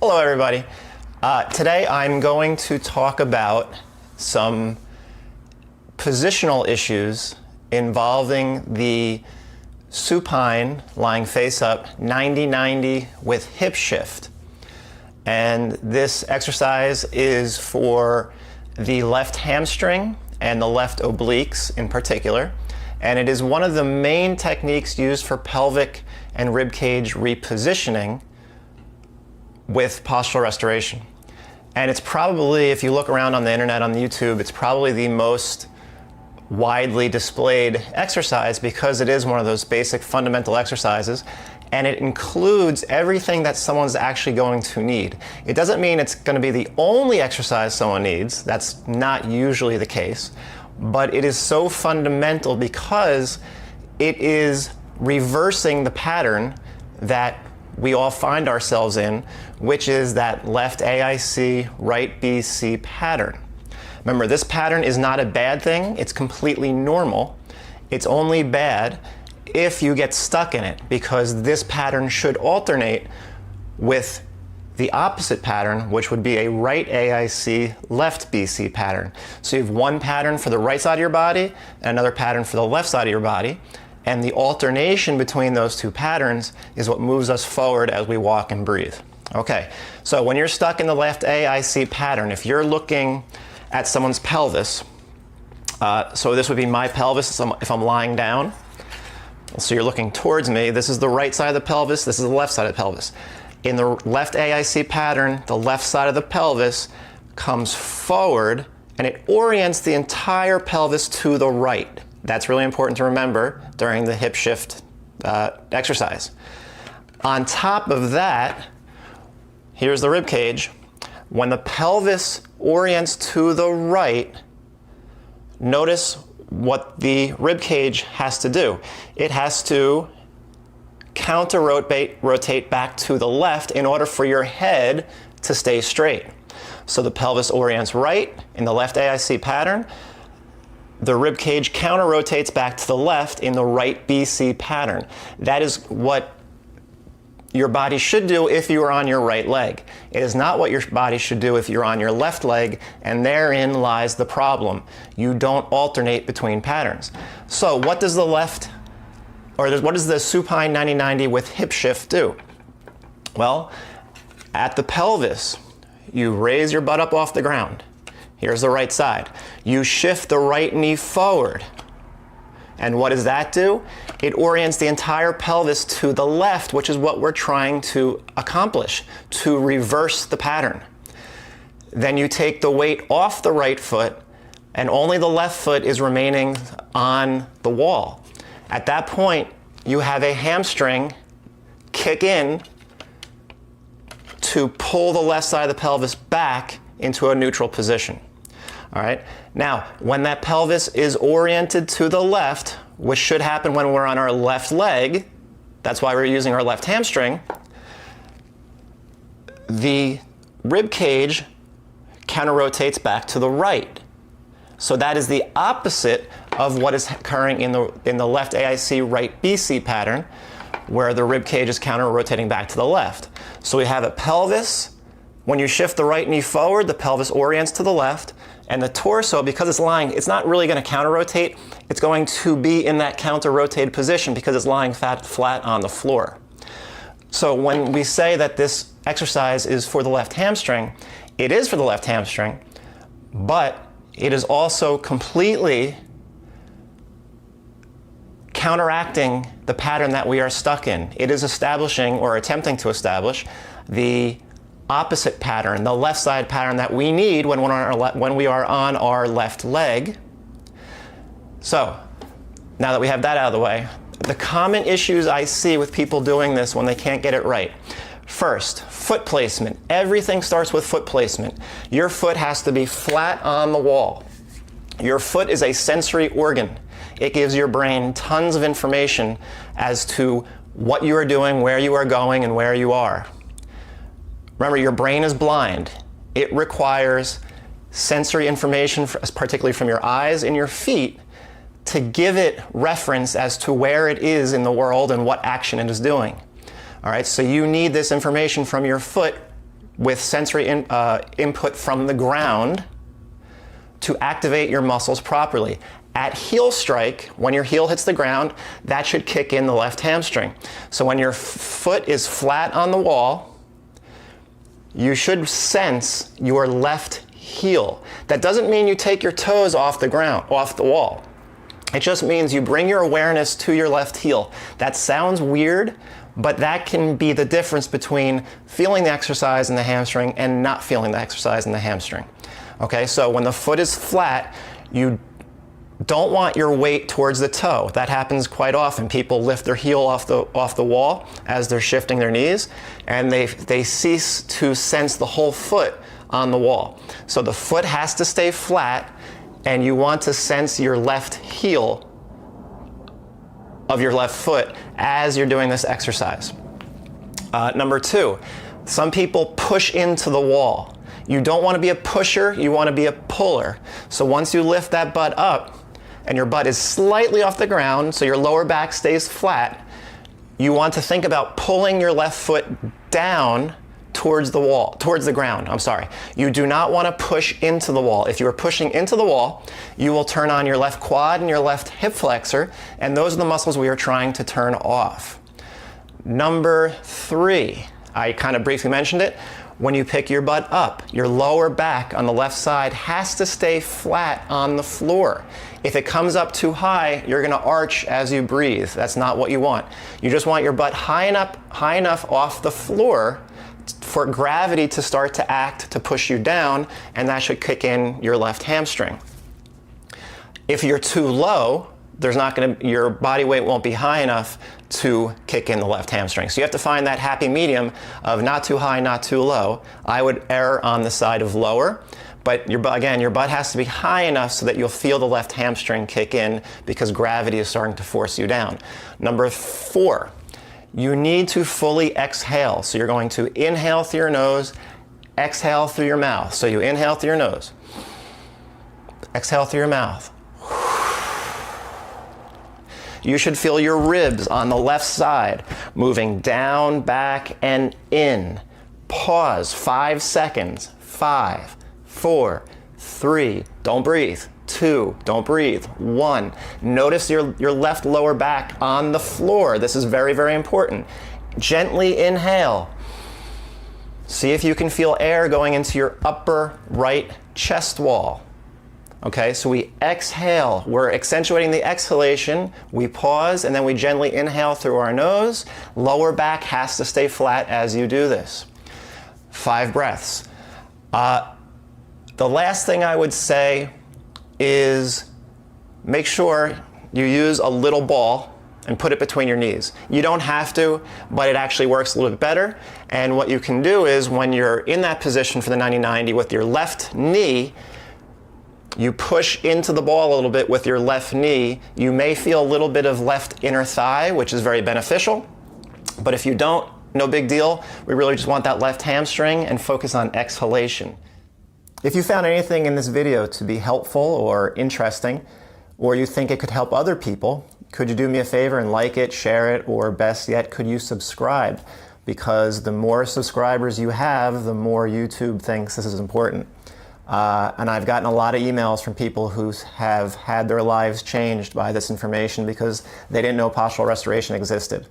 Hello everybody. Today I'm going to talk about some positional issues involving the supine, lying face up, 90-90 with hip shift. And this exercise is for the left hamstring and the left obliques in particular. And it is one of the main techniques used for pelvic and rib cage repositioning with postural restoration. And it's probably, if you look around on the internet, on YouTube, it's probably the most widely displayed exercise because it is one of those basic fundamental exercises, and it includes everything that someone's actually going to need. It doesn't mean it's going to be the only exercise someone needs. That's not usually the case, but it is so fundamental because it is reversing the pattern that we all find ourselves in, which is that left AIC, right BC pattern. Remember, this pattern is not a bad thing. It's completely normal. It's only bad if you get stuck in it, because this pattern should alternate with the opposite pattern, which would be a right AIC, left BC pattern. So you have one pattern for the right side of your body and another pattern for the left side of your body. And the alternation between those two patterns is what moves us forward as we walk and breathe. Okay, so when you're stuck in the left AIC pattern, if you're looking at someone's pelvis, so this would be my pelvis if I'm lying down. So you're looking towards me. This is the right side of the pelvis. This is the left side of the pelvis. In the left AIC pattern, the left side of the pelvis comes forward and it orients the entire pelvis to the right. That's really important to remember during the hip shift exercise. On top of that, here's the rib cage. When the pelvis orients to the right, notice what the rib cage has to do. It has to rotate back to the left in order for your head to stay straight. So the pelvis orients right in the left AIC pattern. The rib cage counter-rotates back to the left in the right BC pattern. That is what your body should do if you are on your right leg. It is not what your body should do if you're on your left leg, and therein lies the problem. You don't alternate between patterns. So what does what does the supine 90-90 with hip shift do? Well, at the pelvis, you raise your butt up off the ground. Here's the right side. You shift the right knee forward. And what does that do? It orients the entire pelvis to the left, which is what we're trying to accomplish, to reverse the pattern. Then you take the weight off the right foot, and only the left foot is remaining on the wall. At that point, you have a hamstring kick in to pull the left side of the pelvis back into a neutral position. All right. Now, when that pelvis is oriented to the left, which should happen when we're on our left leg, that's why we're using our left hamstring, the rib cage counter-rotates back to the right. So that is the opposite of what is occurring in the left AIC, right BC pattern, where the rib cage is counter-rotating back to the left. So we have a pelvis. When you shift the right knee forward, the pelvis orients to the left, and the torso, because it's lying, it's not really going to counter-rotate. It's going to be in that counter-rotated position because it's lying flat on the floor. So when we say that this exercise is for the left hamstring, it is for the left hamstring, but it is also completely counteracting the pattern that we are stuck in. It is establishing, or attempting to establish, the opposite pattern, the left side pattern that we need when we are on our left leg. So now that we have that out of the way, the common issues I see with people doing this when they can't get it right. First, foot placement. Everything starts with foot placement. Your foot has to be flat on the wall. Your foot is a sensory organ. It gives your brain tons of information as to what you are doing, where you are going, and where you are. Remember, your brain is blind. It requires sensory information, particularly from your eyes and your feet, to give it reference as to where it is in the world and what action it is doing. All right, so you need this information from your foot with sensory input from the ground to activate your muscles properly. At heel strike, when your heel hits the ground, that should kick in the left hamstring. So when your foot is flat on the wall, you should sense your left heel. That doesn't mean you take your toes off the ground, off the wall. It just means you bring your awareness to your left heel. That sounds weird, but that can be the difference between feeling the exercise in the hamstring and not feeling the exercise in the hamstring. Okay, so when the foot is flat, you don't want your weight towards the toe. That happens quite often. People lift their heel off the wall as they're shifting their knees, and they cease to sense the whole foot on the wall. So the foot has to stay flat, and you want to sense your left heel of your left foot as you're doing this exercise. Number 2, some people push into the wall. You don't want to be a pusher, you want to be a puller. So once you lift that butt up, and your butt is slightly off the ground, so your lower back stays flat, you want to think about pulling your left foot down towards the wall, towards the ground, I'm sorry. You do not want to push into the wall. If you are pushing into the wall, you will turn on your left quad and your left hip flexor, and those are the muscles we are trying to turn off. Number 3, I kind of briefly mentioned it. When you pick your butt up, your lower back on the left side has to stay flat on the floor. If it comes up too high, you're going to arch as you breathe. That's not what you want. You just want your butt high enough off the floor for gravity to start to act to push you down, and that should kick in your left hamstring. If you're too low, your body weight won't be high enough to kick in the left hamstring. So you have to find that happy medium of not too high, not too low. I would err on the side of lower, but your butt has to be high enough so that you'll feel the left hamstring kick in because gravity is starting to force you down. Number 4, you need to fully exhale. So you're going to inhale through your nose, exhale through your mouth. So you inhale through your nose, exhale through your mouth. You should feel your ribs on the left side moving down, back, and in. Pause, 5 seconds. 5, 4, 3, don't breathe. 2, don't breathe. 1. Notice your left lower back on the floor. This is very, very important. Gently inhale. See if you can feel air going into your upper right chest wall. Okay, so we exhale. We're accentuating the exhalation. We pause, and then we gently inhale through our nose. Lower back has to stay flat as you do this. 5 breaths. The last thing I would say is make sure you use a little ball and put it between your knees. You don't have to, but it actually works a little bit better. And what you can do is when you're in that position for the 90-90 with your left knee, you push into the ball a little bit with your left knee. You may feel a little bit of left inner thigh, which is very beneficial. But if you don't, no big deal. We really just want that left hamstring and focus on exhalation. If you found anything in this video to be helpful or interesting, or you think it could help other people, could you do me a favor and like it, share it, or best yet, could you subscribe? Because the more subscribers you have, the more YouTube thinks this is important. And I've gotten a lot of emails from people who have had their lives changed by this information because they didn't know postural restoration existed.